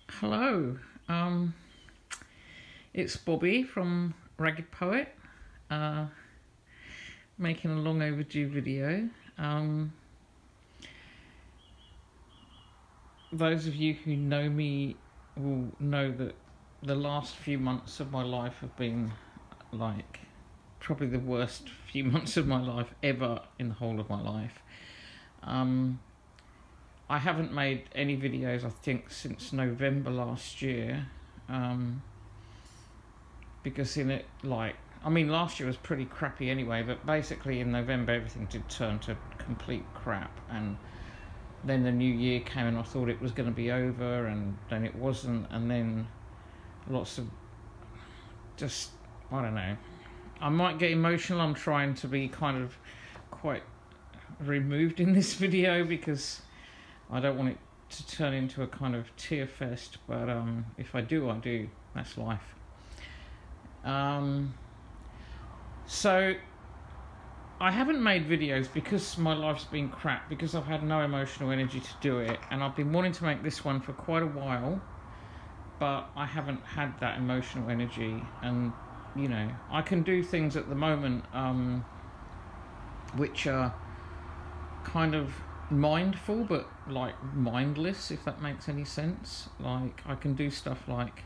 Hello, it's Bobby from Ragged Poet, making a long overdue video. Those of you who know me will know that the last few months of my life have been like probably the worst few months of my life ever in the whole of my life. I haven't made any videos, I think, since November last year, because last year was pretty crappy anyway, but basically in November everything did turn to complete crap, and then the new year came and I thought it was going to be over, and then it wasn't, and then lots of just, I don't know, I might get emotional. I'm trying to be kind of quite removed in this video because I don't want it to turn into a kind of tear fest, but if I do, I do. That's life. So I haven't made videos because my life's been crap, because I've had no emotional energy to do it, and I've been wanting to make this one for quite a while, but I haven't had that emotional energy. And you know, I can do things at the moment which are kind of mindful but like mindless, if that makes any sense. Like I can do stuff like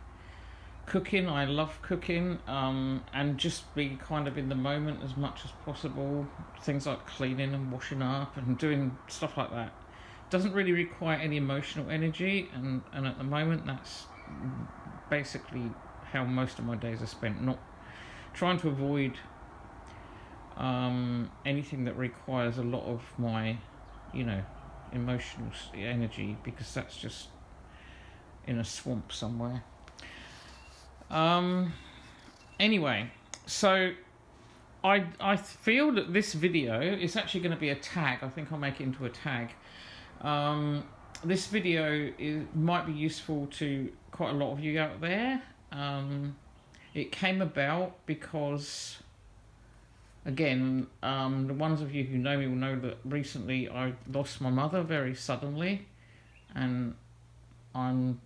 cooking. I love cooking, and just be kind of in the moment as much as possible. Things like cleaning and washing up and doing stuff like that doesn't really require any emotional energy, and at the moment that's basically how most of my days are spent, not trying to avoid anything that requires a lot of my, you know, emotional energy, because that's just in a swamp somewhere. Anyway, so I feel that this video is actually going to be a tag. I think I'll make it into a tag. This video might be useful to quite a lot of you out there. It came about because, again, the ones of you who know me will know that recently I lost my mother very suddenly, and I'm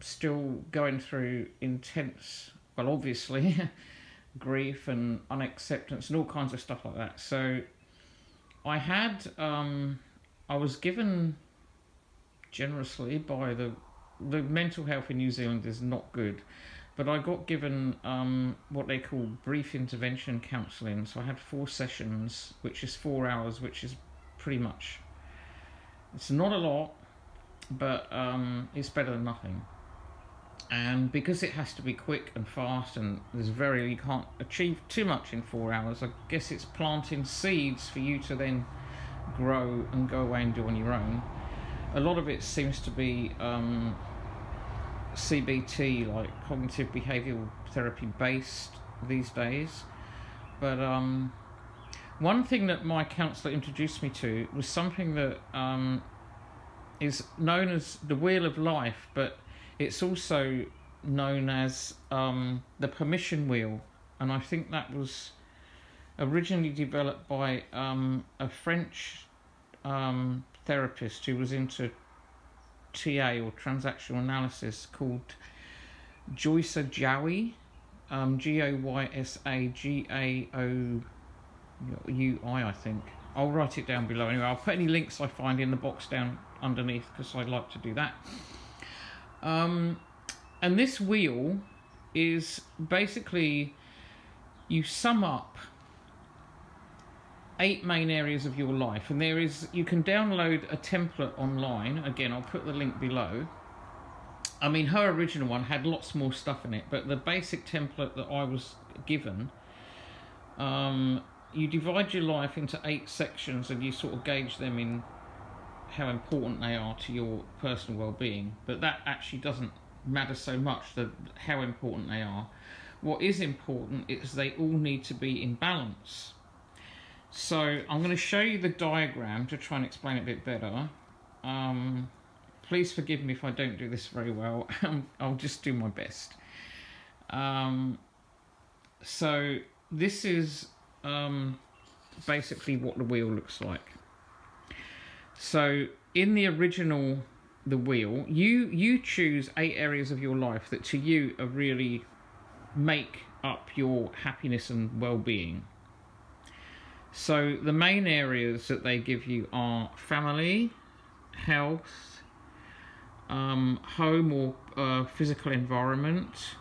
still going through intense, well, obviously, grief and unacceptance and all kinds of stuff like that. So I was given generously by the mental health in New Zealand is not good, but I got given what they call brief intervention counselling. So I had 4 sessions, which is 4 hours, which is pretty much, it's not a lot, but it's better than nothing. And because it has to be quick and fast, and you can't achieve too much in 4 hours, I guess it's planting seeds for you to then grow and go away and do on your own. A lot of it seems to be CBT, like cognitive behavioural therapy based these days. But one thing that my counsellor introduced me to was something that is known as the Wheel of Life, but it's also known as the Permission Wheel. And I think that was originally developed by a French therapist who was into TA, or transactional analysis, called Joysa Jowie, GoysaGaoui, I think. I'll write it down below anyway. I'll put any links I find in the box down underneath, because I like to do that. And this wheel is basically, you sum up 8 main areas of your life, and you can download a template online. Again, I'll put the link below. I mean, her original one had lots more stuff in it, but the basic template that I was given, you divide your life into 8 sections, and you sort of gauge them in how important they are to your personal well-being. But that actually doesn't matter so much, how important they are. What is important is they all need to be in balance. So I'm going to show you the diagram to try and explain it a bit better. Please forgive me if I don't do this very well. I'll just do my best. So this is basically what the wheel looks like. So in the original the wheel, you choose 8 areas of your life that to you are really make up your happiness and well-being. So the main areas that they give you are family, health, home or physical environment,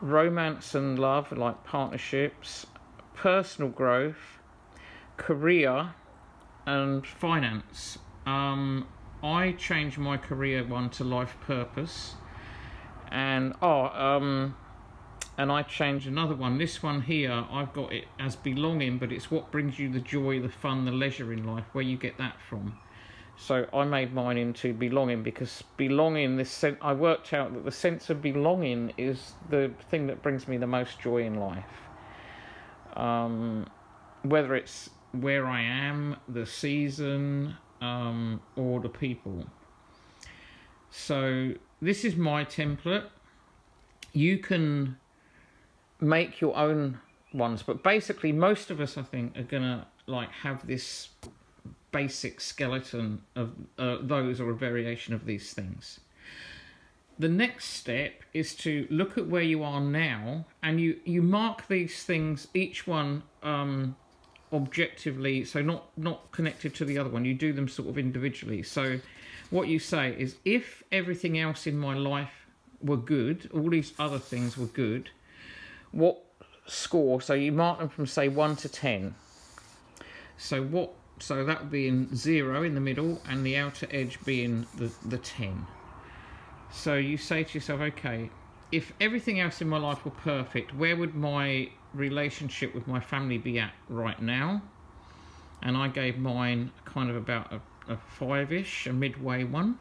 romance and love, like partnerships, personal growth, career, and finance. I changed my career one to life purpose, and and I changed another one. This one here, I've got it as belonging, but it's what brings you the joy, the fun, the leisure in life, where you get that from. So I made mine into belonging, because belonging, I worked out that the sense of belonging is the thing that brings me the most joy in life. Whether it's where I am, the season, or the people. So this is my template. You can make your own ones, but basically most of us, I think, are gonna like have this basic skeleton of those, or a variation of these things. The next step is to look at where you are now, and you mark these things, each one objectively, so not connected to the other one. You do them sort of individually. So what you say is, if everything else in my life were good, all these other things were good, what score? So you mark them from, say, 1 to 10. So that would be in 0 in the middle, and the outer edge being the 10. So you say to yourself, okay, if everything else in my life were perfect, where would my relationship with my family be at right now? And I gave mine kind of about a 5-ish, a midway one,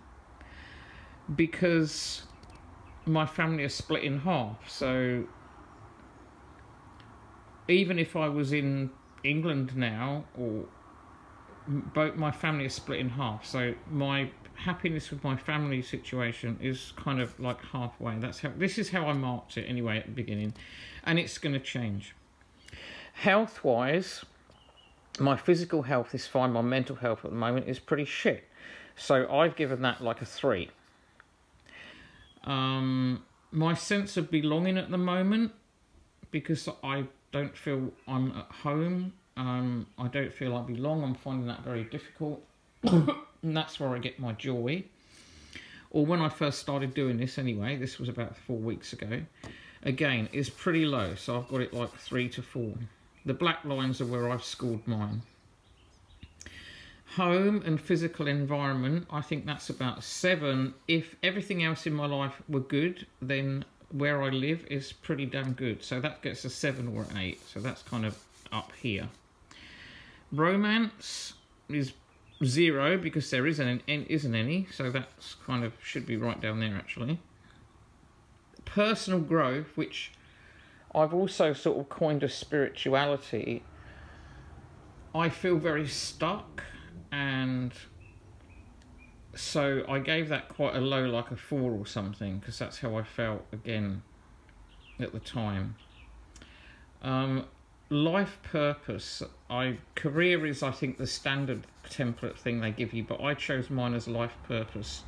because my family is split in half. So even if I was in England now, or both, my family is split in half. So my happiness with my family situation is kind of like halfway. This is how I marked it anyway at the beginning, and it's going to change. Health wise, my physical health is fine. My mental health at the moment is pretty shit, so I've given that like a 3. My sense of belonging at the moment, because I don't feel I'm at home, I don't feel I belong, I'm finding that very difficult. And that's where I get my joy. Or when I first started doing this anyway, this was about 4 weeks ago, again, is pretty low. So I've got it like 3 to 4. The black lines are where I've scored mine. Home and physical environment, I think that's about 7. If everything else in my life were good, then where I live is pretty damn good. So that gets a 7 or an 8. So that's kind of up here. Romance is 0, because there isn't any, so that's kind of should be right down there actually. Personal growth, which I've also sort of coined as spirituality, I feel very stuck, and so I gave that quite a low, like a 4 or something, because that's how I felt again at the time. Life purpose, career is, I think, the standard template thing they give you, but I chose mine as life purpose.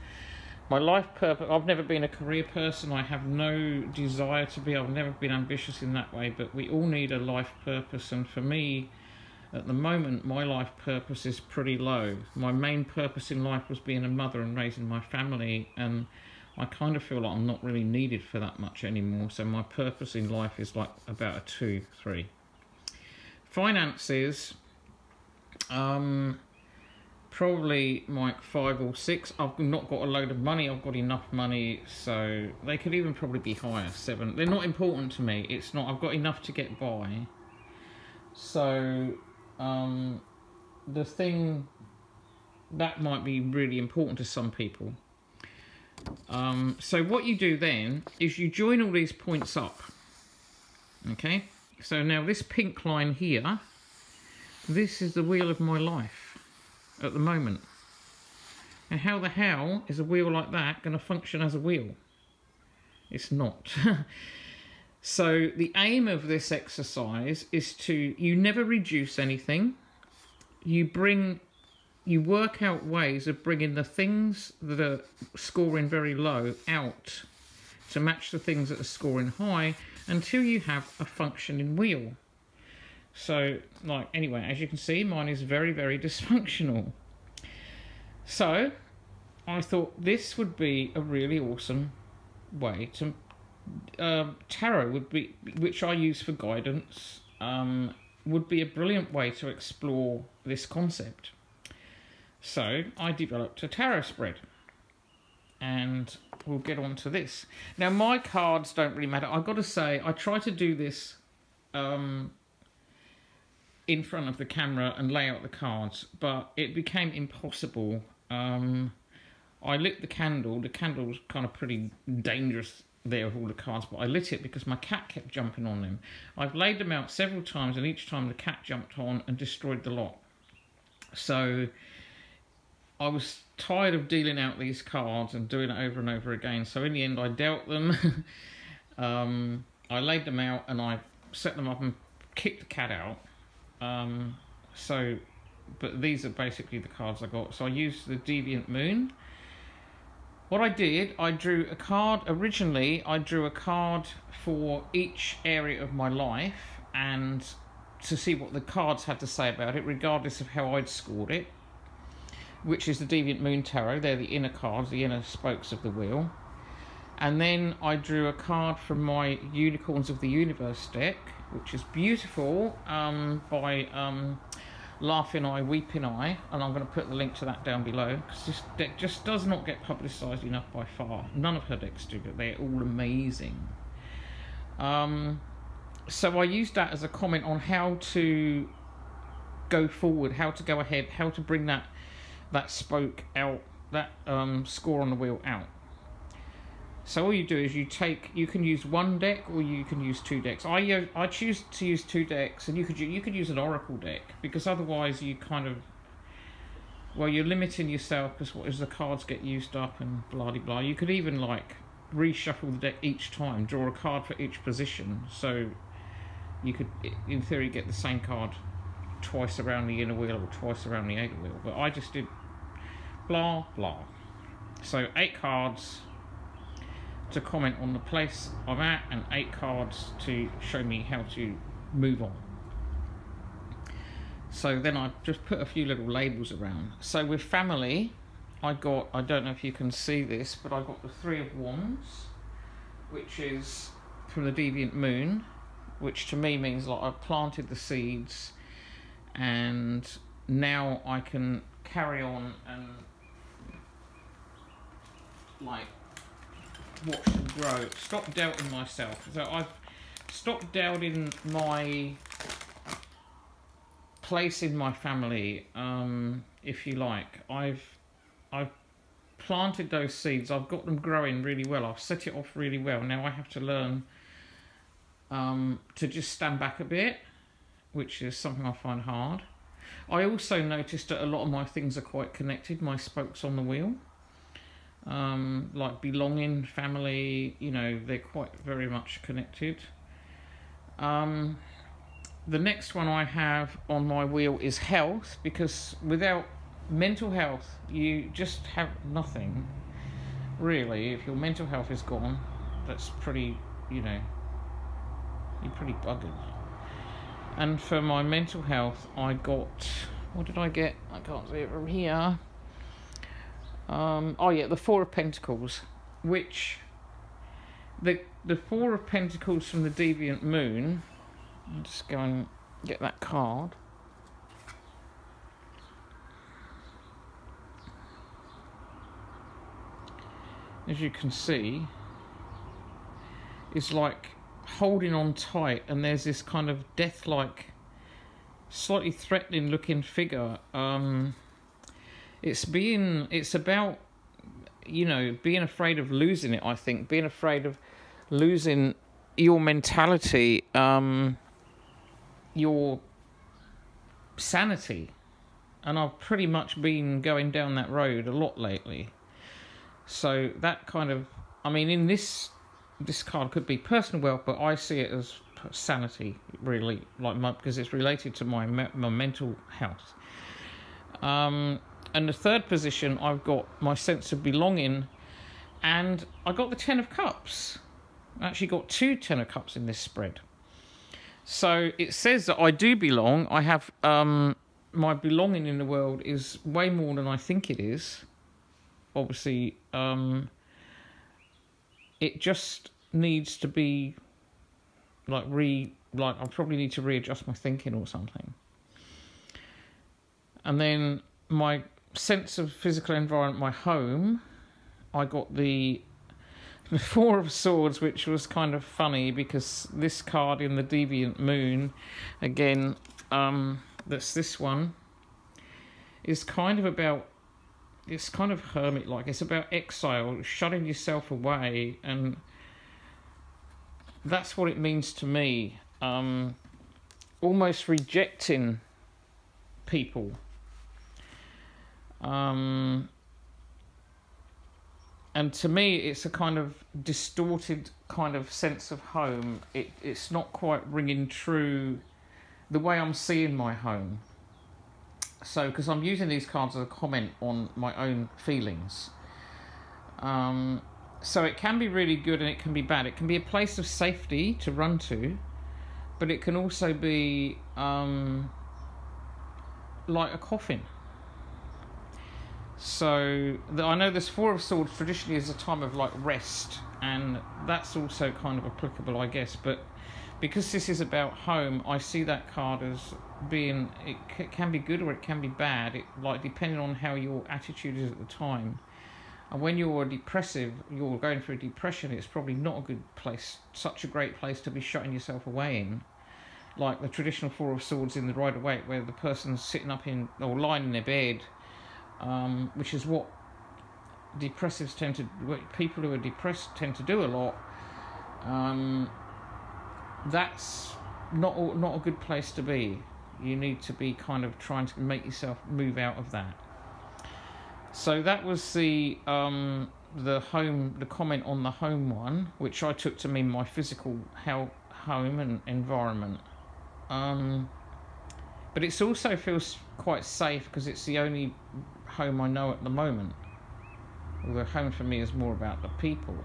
My life purpose, I've never been a career person, I have no desire to be, I've never been ambitious in that way, but we all need a life purpose, and for me, at the moment, my life purpose is pretty low. My main purpose in life was being a mother and raising my family, and I kind of feel like I'm not really needed for that much anymore, so my purpose in life is like about a 2, 3. Finances, probably like 5 or 6. I've not got a load of money, I've got enough money, so they could even probably be higher, 7. They're not important to me, it's not, I've got enough to get by. So the thing that might be really important to some people. So what you do then is you join all these points up, okay? So now this pink line here, this is the wheel of my life at the moment. And how the hell is a wheel like that going to function as a wheel? It's not. So the aim of this exercise is to, you never reduce anything. You you work out ways of bringing the things that are scoring very low out to match the things that are scoring high until you have a functioning wheel. So, like, anyway, as you can see, mine is very, very dysfunctional. So, I thought this would be a really awesome way to... tarot would be, which I use for guidance, would be a brilliant way to explore this concept. So, I developed a tarot spread. And we'll get on to this. Now, my cards don't really matter. I've got to say, I try to do this in front of the camera and lay out the cards, but it became impossible. I lit the candle. The candle's kind of pretty dangerous there with all the cards, but I lit it because my cat kept jumping on them. I've laid them out several times, and each time the cat jumped on and destroyed the lot. So I was tired of dealing out these cards and doing it over and over again. So in the end, I dealt them. I laid them out and I set them up and kicked the cat out. But these are basically the cards I got. So I used the Deviant Moon. What I did, I drew a card. Originally, I drew a card for each area of my life and to see what the cards had to say about it, regardless of how I'd scored it, which is the Deviant Moon Tarot. They're the inner cards, the inner spokes of the wheel. And then I drew a card from my Unicorns of the Universe deck, which is beautiful, by Laughing Eye, Weeping Eye, and I'm going to put the link to that down below, because this deck just does not get publicised enough by far. None of her decks do, but they're all amazing. So I used that as a comment on how to go forward, how to go ahead, how to bring that spoke out, that score on the wheel out. So all you do is you can use one deck or you can use two decks. I choose to use two decks, and you could use an oracle deck, because otherwise you kind of, well, you're limiting yourself as the cards get used up and blah de blah. You could even like reshuffle the deck each time, draw a card for each position, so you could in theory get the same card twice around the inner wheel or twice around the outer wheel. But I just did blah blah. So 8 cards to comment on the place I'm at, and 8 cards to show me how to move on. So then I just put a few little labels around. So with family, I don't know if you can see this, but I got the 3 of Wands, which is from the Deviant Moon, which to me means like I've planted the seeds and now I can carry on and like watch them grow. Stop doubting myself. So I've stopped doubting my place in my family, if you like. I've planted those seeds. I've got them growing really well. I've set it off really well. Now I have to learn to just stand back a bit, which is something I find hard. I also noticed that a lot of my things are quite connected, my spokes on the wheel. Like belonging, family, you know, they're quite very much connected. The next one I have on my wheel is health, because without mental health you just have nothing really. If your mental health is gone, that's pretty, you know, you're pretty buggered. And for my mental health I got, what did I get? I can't see it from here. Oh yeah, the 4 of Pentacles, which the 4 of Pentacles from the Deviant Moon. I'll just go and get that card. As you can see, it's like holding on tight, and there's this kind of death-like, slightly threatening looking figure. It's about, you know, being afraid of losing it, I think. Being afraid of losing your mentality, your sanity. And I've pretty much been going down that road a lot lately. So that kind of, I mean, in this card could be personal wealth, but I see it as sanity, really, like because it's related to my mental health. And the third position, I've got my sense of belonging, and I got the Ten of Cups. I actually got 2 Ten of Cups in this spread. So it says that I do belong. I have my belonging in the world is way more than I think it is. Obviously, it just needs to be like I probably need to readjust my thinking or something. And then my sense of physical environment, my home, I got the Four of Swords, which was kind of funny because this card in the Deviant Moon, again, that's this one, is kind of about, it's kind of hermit-like. It's about exile, shutting yourself away, and that's what it means to me. Almost rejecting people. And to me, it's a kind of distorted kind of sense of home. It's not quite ringing true the way I'm seeing my home. So, because I'm using these cards as a comment on my own feelings. So it can be really good and it can be bad. It can be a place of safety to run to, but it can also be like a coffin. So I know this Four of Swords traditionally is a time of like rest, and that's also kind of applicable, I guess. But because this is about home, I see that card as being, it can be good or it can be bad. It like depending on how your attitude is at the time. And when you're depressive, you're going through a depression, it's probably not a good place, such a great place to be shutting yourself away in. Like the traditional Four of Swords in the Rider-Waite, where the person's sitting up in or lying in their bed. Which is what depressives tend to, people who are depressed tend to do a lot. That's not a good place to be. You need to be kind of trying to make yourself move out of that. So that was the home, the comment on the home one, which I took to mean my physical home and environment. But it also feels quite safe because it's the only home I know at the moment. Although home for me is more about the people.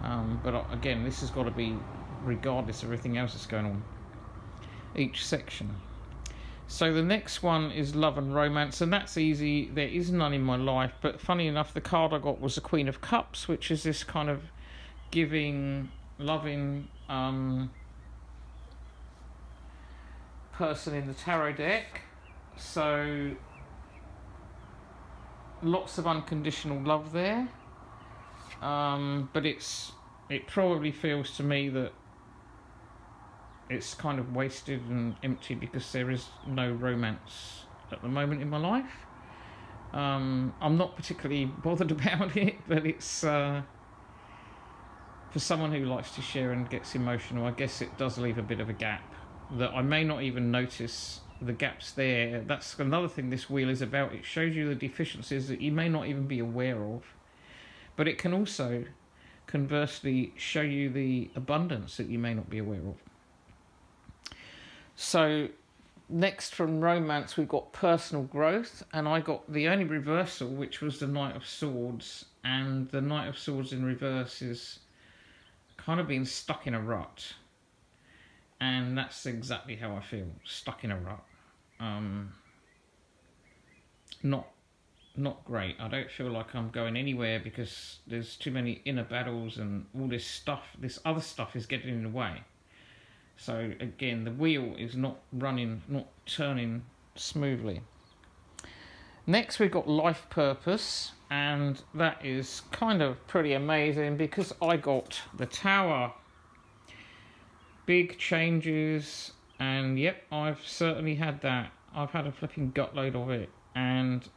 But again, this has got to be regardless of everything else that's going on. Each section. So the next one is love and romance, and that's easy. There is none in my life, but funny enough, the card I got was the Queen of Cups, which is this kind of giving, loving person in the tarot deck. So lots of unconditional love there, but it probably feels to me that it's kind of wasted and empty because there is no romance at the moment in my life. I'm not particularly bothered about it, but it's for someone who likes to share and gets emotional, I guess it does leave a bit of a gap that I may not even notice the gaps there. That's another thing this wheel is about. It shows you the deficiencies that you may not even be aware of, but it can also conversely show you the abundance that you may not be aware of. So next from romance we've got personal growth, and I got the only reversal, which was the Knight of Swords, and the Knight of Swords in reverse is kind of being stuck in a rut. And that's exactly how I feel, stuck in a rut. Not great. I don't feel like I'm going anywhere because there's too many inner battles and all this stuff, this other stuff is getting in the way. So again, the wheel is not running, not turning smoothly. Next we've got life purpose, and that is kind of pretty amazing because I got the Tower. Big changes, and yep, I've certainly had that. I've had a flipping gutload of it, and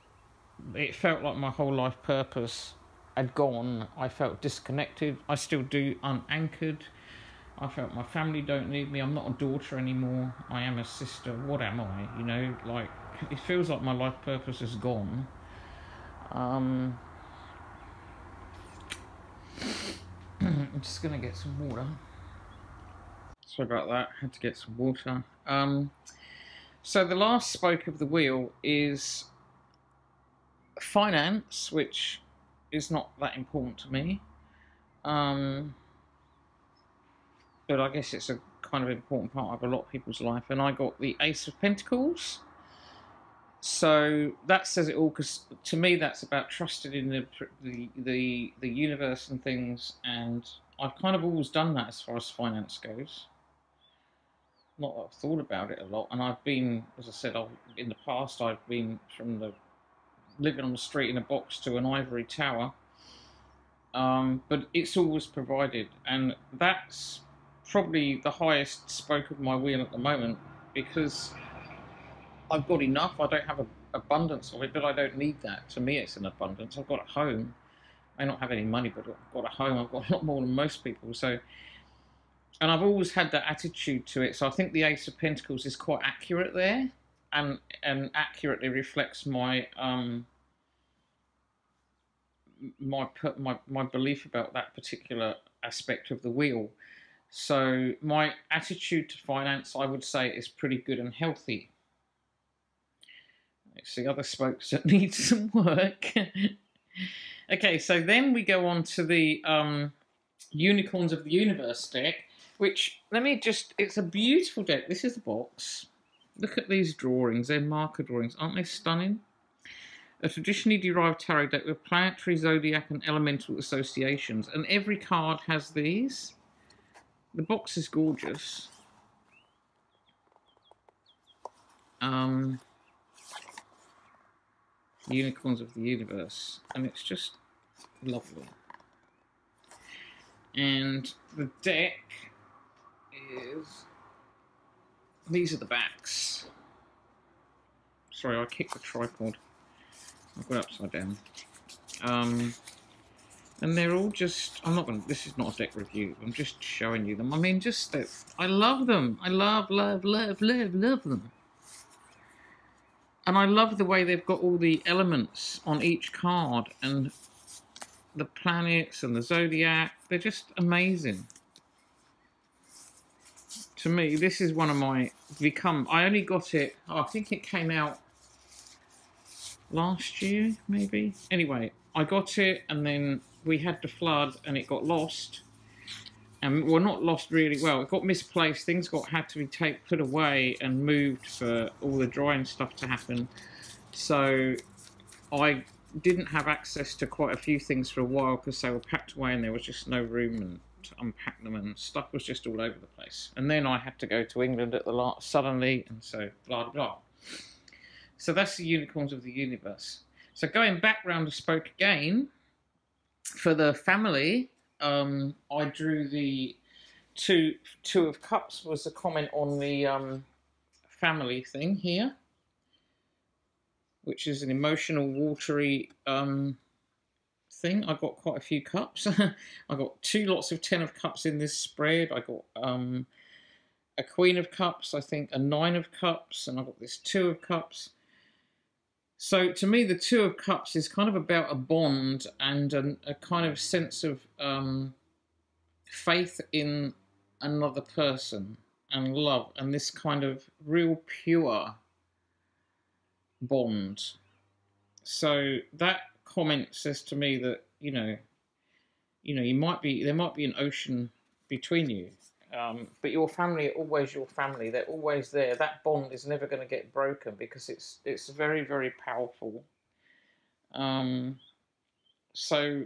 it felt like my whole life purpose had gone. I felt disconnected. I still do, unanchored. I felt my family don't need me. I'm not a daughter anymore. I am a sister. What am I? You know, like, it feels like my life purpose is gone. I'm just gonna get some water. Sorry about that, had to get some water. So the last spoke of the wheel is finance, which is not that important to me. But I guess it's a kind of important part of a lot of people's life. And I got the Ace of Pentacles. So that says it all, because to me that's about trusting in the universe and things. And I've kind of always done that as far as finance goes. Not that I've thought about it a lot. And I've been, as I said, in the past I've been from the living on the street in a box to an ivory tower. But it's always provided, and that's probably the highest spoke of my wheel at the moment, because I've got enough. I don't have an abundance of it, but I don't need that. To me, it's an abundance. I've got a home. I may not have any money, but I've got a home. I've got a lot more than most people. So, and I've always had that attitude to it. So I think the Ace of Pentacles is quite accurate there, and accurately reflects my my belief about that particular aspect of the wheel. So my attitude to finance, I would say, is pretty good and healthy. It's the other spokes that need some work. Okay, so then we go on to the Unicorns of the Universe deck, which, let me just, it's a beautiful deck. This is the box. Look at these drawings. They're marker drawings. Aren't they stunning? A traditionally derived tarot deck with planetary, zodiac, and elemental associations. And every card has these. The box is gorgeous. Unicorns of the Universe. And it's just lovely. And the deck is... These are the backs. Sorry, I kicked the tripod. I've got it upside down. And they're all just, I'm not going to, this is not a deck review, I'm just showing you them. I mean, just, I love them. I love them. And I love the way they've got all the elements on each card, and the planets and the zodiac. They're just amazing. To me, this is one of my, I only got it, I think it came out last year, maybe. Anyway, I got it, and then we had the flood, and it got lost. And well, not lost really. Well, it got misplaced. Things had to be put away and moved for all the drying stuff to happen. So I didn't have access to quite a few things for a while, because they were packed away, and there was just no room to unpack them, and stuff was just all over the place. And then I had to go to England at the last suddenly, and so blah blah. So that's the Unicorns of the Universe. So going back round the spoke again, for the family, I drew the two of Cups was a comment on the family thing here, which is an emotional, watery thing. I got quite a few cups. I got two lots of 10 of Cups in this spread. I got a Queen of Cups, I think a 9 of Cups, and I got this 2 of Cups. So to me, the 2 of Cups is kind of about a bond and a kind of sense of faith in another person and love, and this kind of real pure bond. So that comment says to me that, there might be an ocean between you, but your family are always your family. They're always there. That bond is never going to get broken, because it's very, very powerful. So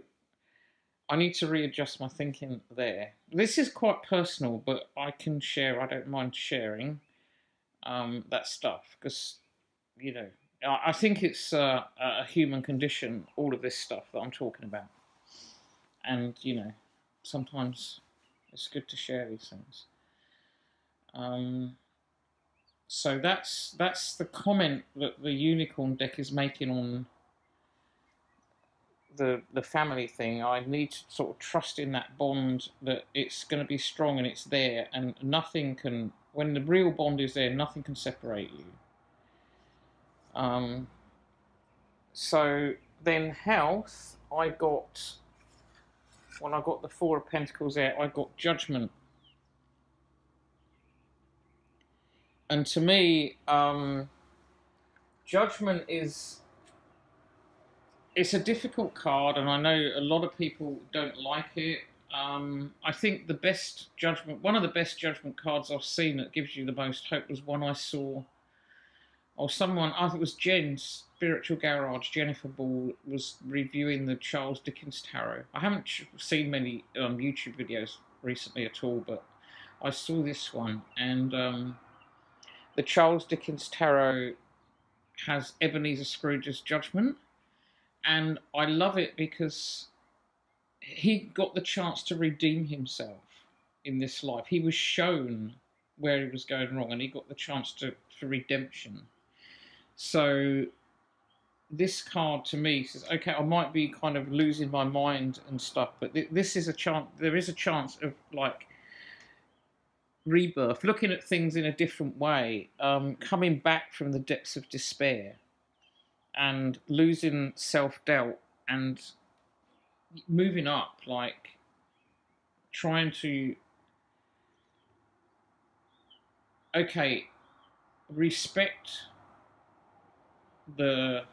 I need to readjust my thinking there. This is quite personal, but I can share. I don't mind sharing that stuff, because I think it's a human condition, all of this stuff that I'm talking about. And, sometimes it's good to share these things. So that's the comment that the Unicorn deck is making on the family thing. I need to sort of trust in that bond, that it's going to be strong and it's there, and nothing can, when the real bond is there, nothing can separate you. So then health, when I got the 4 of Pentacles there, I got Judgment. And to me, Judgment is it's a difficult card, and I know a lot of people don't like it. I think the best judgment, one of the best judgment cards I've seen that gives you the most hope was one I saw, or someone, I think it was Jen's Spiritual Garage, Jennifer Ball, was reviewing the Charles Dickens Tarot. I haven't seen many YouTube videos recently at all, but I saw this one, and the Charles Dickens Tarot has Ebenezer Scrooge's judgment, and I love it because he got the chance to redeem himself in this life. He was shown where he was going wrong, and he got the chance for redemption. So this card to me says, okay, I might be kind of losing my mind and stuff, but this is a chance. There is a chance of like rebirth, looking at things in a different way, coming back from the depths of despair, and losing self-doubt and moving up, like trying to, okay, respect the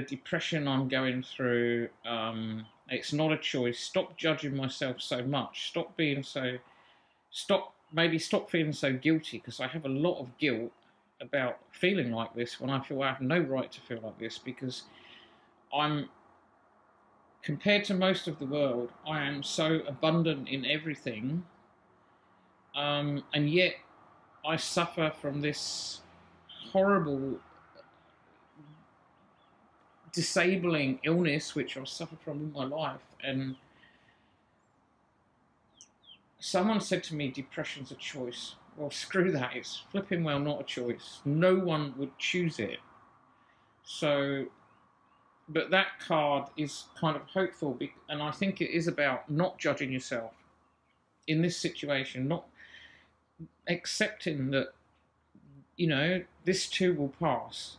depression I'm going through. It's not a choice. Stop judging myself so much. Stop being so, maybe stop feeling so guilty, because I have a lot of guilt about feeling like this when I feel I have no right to feel like this, because I'm, compared to most of the world, I am so abundant in everything, and yet I suffer from this horrible, disabling illness which I've suffered from in my life. And someone said to me, depression's a choice. Well, screw that, it's flipping well not a choice. No one would choose it. So, but that card is kind of hopeful, and I think it is about not judging yourself in this situation, not accepting that, you know, this too will pass.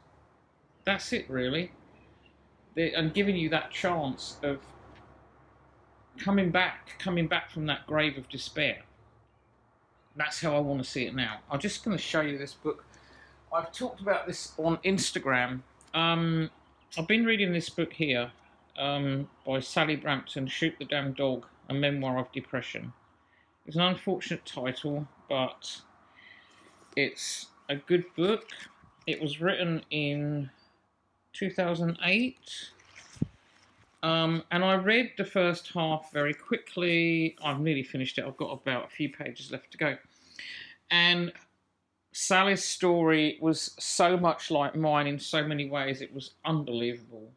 That's it, really. And giving you that chance of coming back from that grave of despair. That's how I want to see it now. I'm just going to show you this book. I've talked about this on Instagram. I've been reading this book here by Sally Brampton, Shoot the Damn Dog, A Memoir of Depression. It's an unfortunate title, but it's a good book. It was written in 2008. And I read the first half very quickly. I've nearly finished it. I've got about a few pages left to go. And Sally's story was so much like mine in so many ways. It was unbelievable.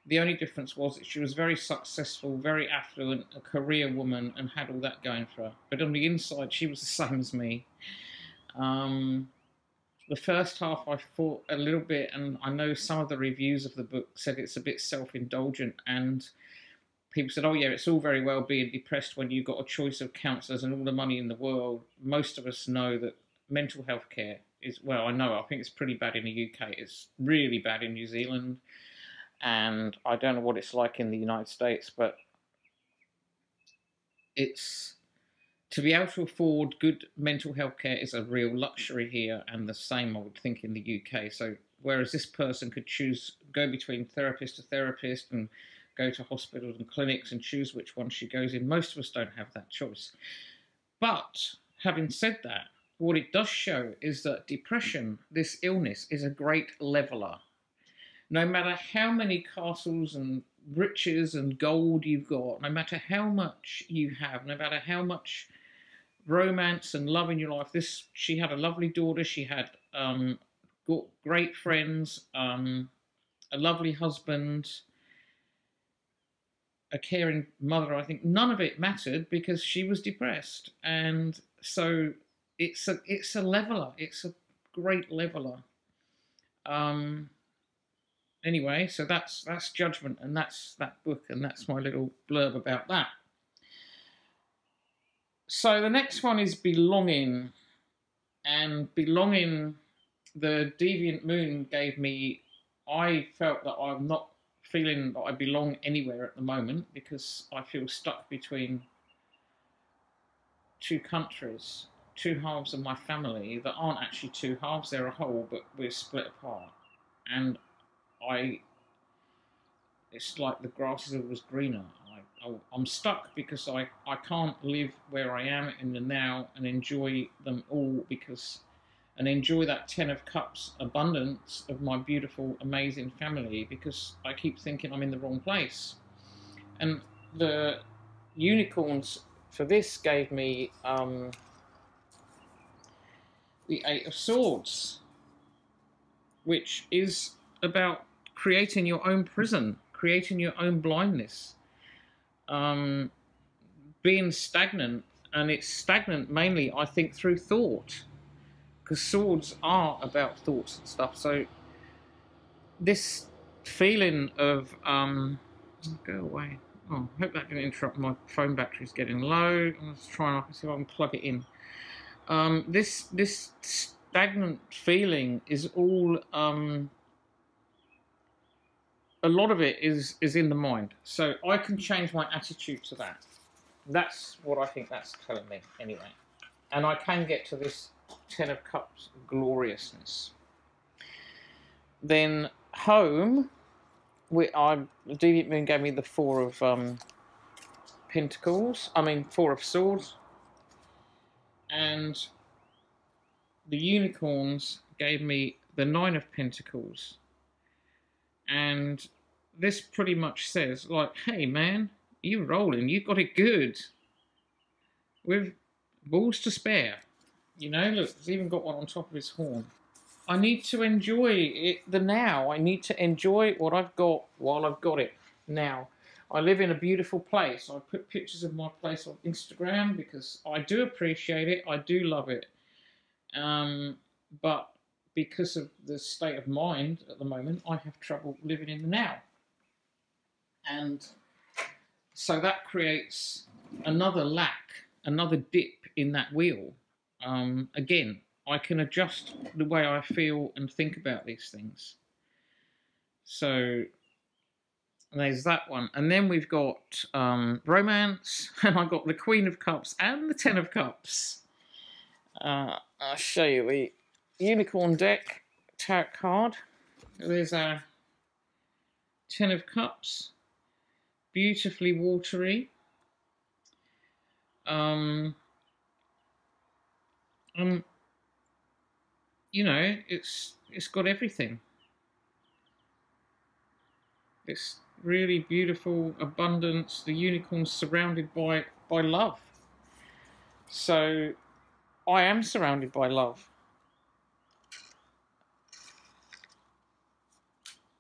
The only difference was that she was very successful, very affluent, a career woman, and had all that going for her. But on the inside, she was the same as me. The first half I thought a little bit, and I know some of the reviews of the book said it's a bit self-indulgent, and people said, oh yeah, it's all very well being depressed when you've got a choice of counsellors and all the money in the world. Most of us know that mental health care is, well, I think it's pretty bad in the UK. It's really bad in New Zealand, and I don't know what it's like in the United States, but it's, to be able to afford good mental health care is a real luxury here, and the same I would think in the UK. So whereas this person could choose, go between therapist to therapist and go to hospitals and clinics and choose which one she goes in, most of us don't have that choice. But having said that, what it does show is that depression, this illness, is a great leveler. No matter how many castles and riches and gold you've got, no matter how much you have, no matter how much romance and love in your life, she had a lovely daughter, she had got great friends, a lovely husband, a caring mother. I think none of it mattered because she was depressed. And so it's a leveler. It's a great leveler. Anyway, so that's Judgment, and that's that book, and that's my little blurb about that. So the next one is Belonging, and Belonging, the Deviant Moon gave me, I felt that I'm not feeling that I belong anywhere at the moment because I feel stuck between two countries, two halves of my family that aren't actually two halves, they're a whole, but we're split apart. And I it's like the grass is always greener. I'm stuck because I can't live where I am in the now and enjoy them all and enjoy that 10 of cups abundance of my beautiful, amazing family, because I keep thinking I'm in the wrong place. And the unicorns for this gave me the 8 of Swords, which is about creating your own prison, creating your own blindness, being stagnant. And it's stagnant mainly, I think, through thought, because swords are about thoughts and stuff. So this feeling of go away. Oh, I hope that didn't interrupt. My phone battery's getting low. Let's try and see if I can plug it in. This stagnant feeling is all a lot of it is in the mind. So I can change my attitude to that. That's what I think that's telling me anyway. And I can get to this 10 of Cups gloriousness. Then home, Deviant Moon gave me the 4 of Pentacles. I mean 4 of Swords. And the unicorns gave me the 9 of Pentacles. And this pretty much says, like, hey man, you're rolling, you've got it good. With balls to spare. You know, look, it's even got one on top of his horn. I need to enjoy it, the now. I need to enjoy what I've got while I've got it now. I live in a beautiful place. I put pictures of my place on Instagram because I do appreciate it. I do love it. But because of the state of mind at the moment, I have trouble living in the now. And so that creates another lack, another dip in that wheel. Again, I can adjust the way I feel and think about these things. So there's that one. And then we've got romance, and I've got the Queen of Cups and the 10 of Cups. I'll show you the Unicorn deck tarot card. There's a 10 of Cups, beautifully watery. You know, it's got everything. This really beautiful abundance. The unicorn's surrounded by love. So I am surrounded by love.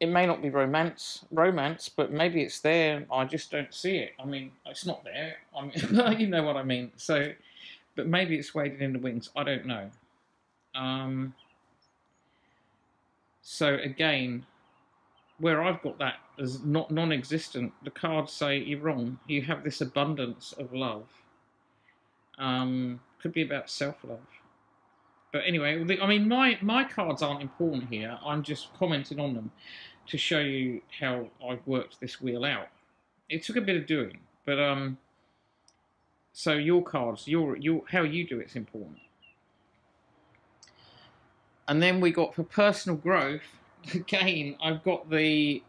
It may not be romance, but maybe it's there. I just don't see it. I mean, it's not there. I mean, you know what I mean. So, but maybe it's waiting in the wings. I don't know. So again, where I've got that as not non-existent, the cards say you're wrong. You have this abundance of love. Could be about self-love. But anyway, I mean, my cards aren't important here. I'm just commenting on them to show you how I've worked this wheel out. It took a bit of doing, but so your cards, how you do it's important. And then we got for personal growth. Again, I've got the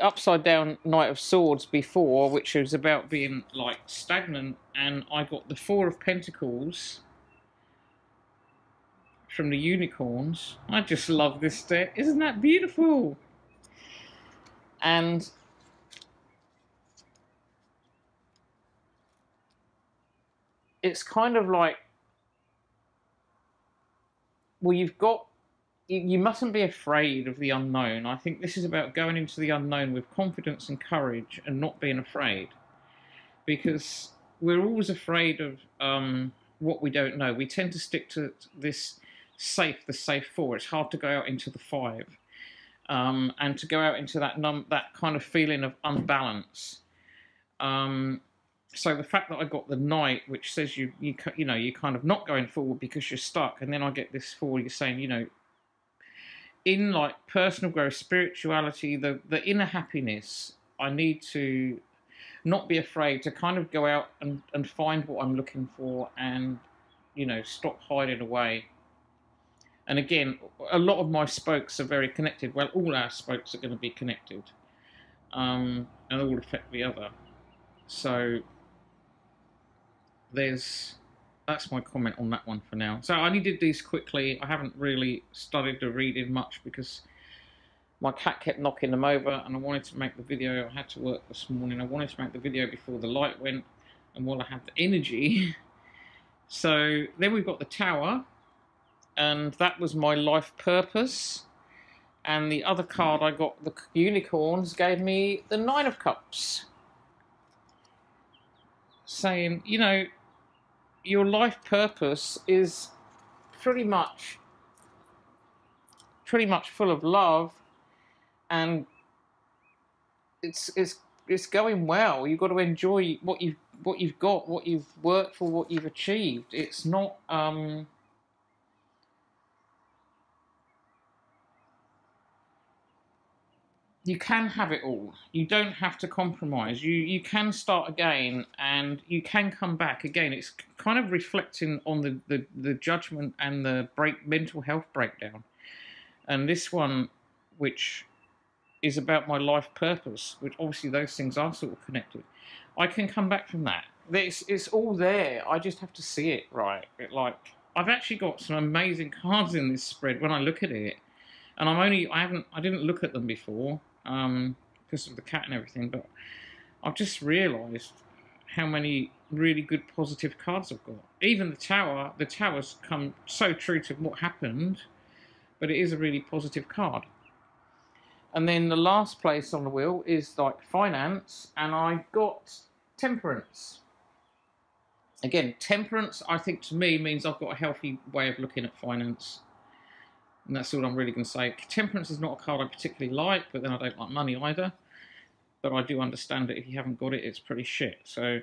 upside down Knight of Swords before, which was about being like stagnant, and I got the 4 of Pentacles from the unicorns. I just love this deck. Isn't that beautiful? And it's kind of like, well, you mustn't be afraid of the unknown. I think this is about going into the unknown with confidence and courage and not being afraid, because we're always afraid of what we don't know. We tend to stick to this the safe 4. It's hard to go out into the 5, and to go out into that kind of feeling of unbalance. So the fact that I got the Knight, which says you know, you're kind of not going forward because you're stuck, and then I get this 4, you're saying, you know, in like personal growth, spirituality, the inner happiness, I need to not be afraid to kind of go out and find what I'm looking for, and, you know, stop hiding away. And again, a lot of my spokes are very connected. Well, all our spokes are going to be connected. and all affect the other. So that's my comment on that one for now. So I only did these quickly. I haven't really studied the reading much because my cat kept knocking them over, and I wanted to make the video. I had to work this morning. I wanted to make the video before the light went and while I had the energy. So then we've got the Tower, and that was my life purpose. And the other card I got, the Unicorns, gave me the Nine of Cups, saying, you know, your life purpose is pretty much full of love, and it's going well. You've got to enjoy what you've got, what you've worked for, what you've achieved. It's not you can have it all. You don't have to compromise. You can start again, and you can come back again. It's kind of reflecting on the judgment and the mental health breakdown. And this one, which is about my life purpose, which obviously those things are sort of connected. I can come back from that. It's all there. I just have to see it right. I've actually got some amazing cards in this spread when I look at it, and I didn't look at them before because of the cat and everything, but I've just realised how many really good positive cards I've got. Even the Tower's come so true to what happened, but it is a really positive card. And then the last place on the wheel is like finance, and I got Temperance. Again, Temperance, I think to me means I've got a healthy way of looking at finance. And that's all I'm really going to say. Temperance is not a card I particularly like, but then I don't like money either. But I do understand that if you haven't got it, it's pretty shit. So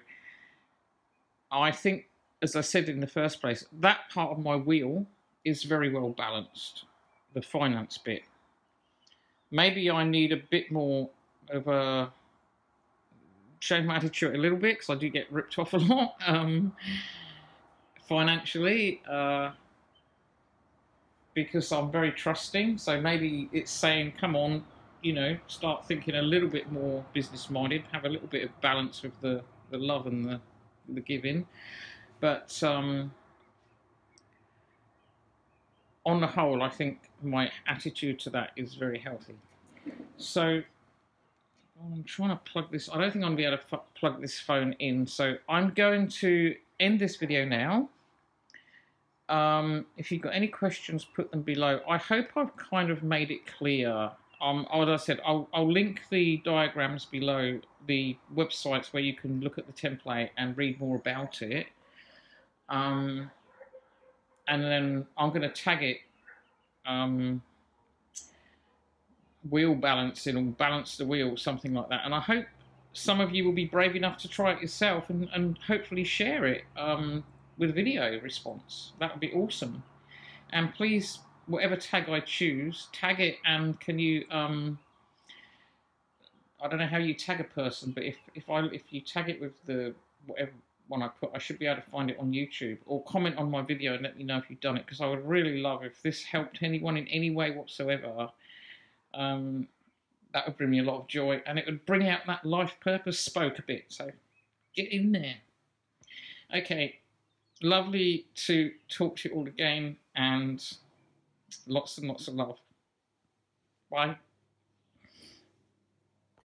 I think, as I said in the first place, that part of my wheel is very well balanced, the finance bit. Maybe I need a bit more of a change my attitude a little bit, because I do get ripped off a lot financially. Because I'm very trusting, so maybe it's saying, come on, you know, start thinking a little bit more business-minded, have a little bit of balance with the love and the giving. But on the whole, I think my attitude to that is very healthy. So I'm trying to plug this. I don't think I'm going to be able to plug this phone in, so I'm going to end this video now. If you've got any questions, put them below. I hope I've kind of made it clear. As I said, I'll link the diagrams below, the websites where you can look at the template and read more about it. And then I'm going to tag it wheel balancing, or balance the wheel, something like that. And I hope some of you will be brave enough to try it yourself and hopefully share it with video response. That would be awesome. And please, whatever tag I choose, tag it, and can you I don't know how you tag a person, but if you tag it with the whatever one I put, I should be able to find it on YouTube, or comment on my video and let me know if you've done it, because I would really love if this helped anyone in any way whatsoever. That would bring me a lot of joy, and it would bring out that life purpose spoke a bit, so get in there. Okay. Lovely to talk to you all again, and lots and lots of love. Bye.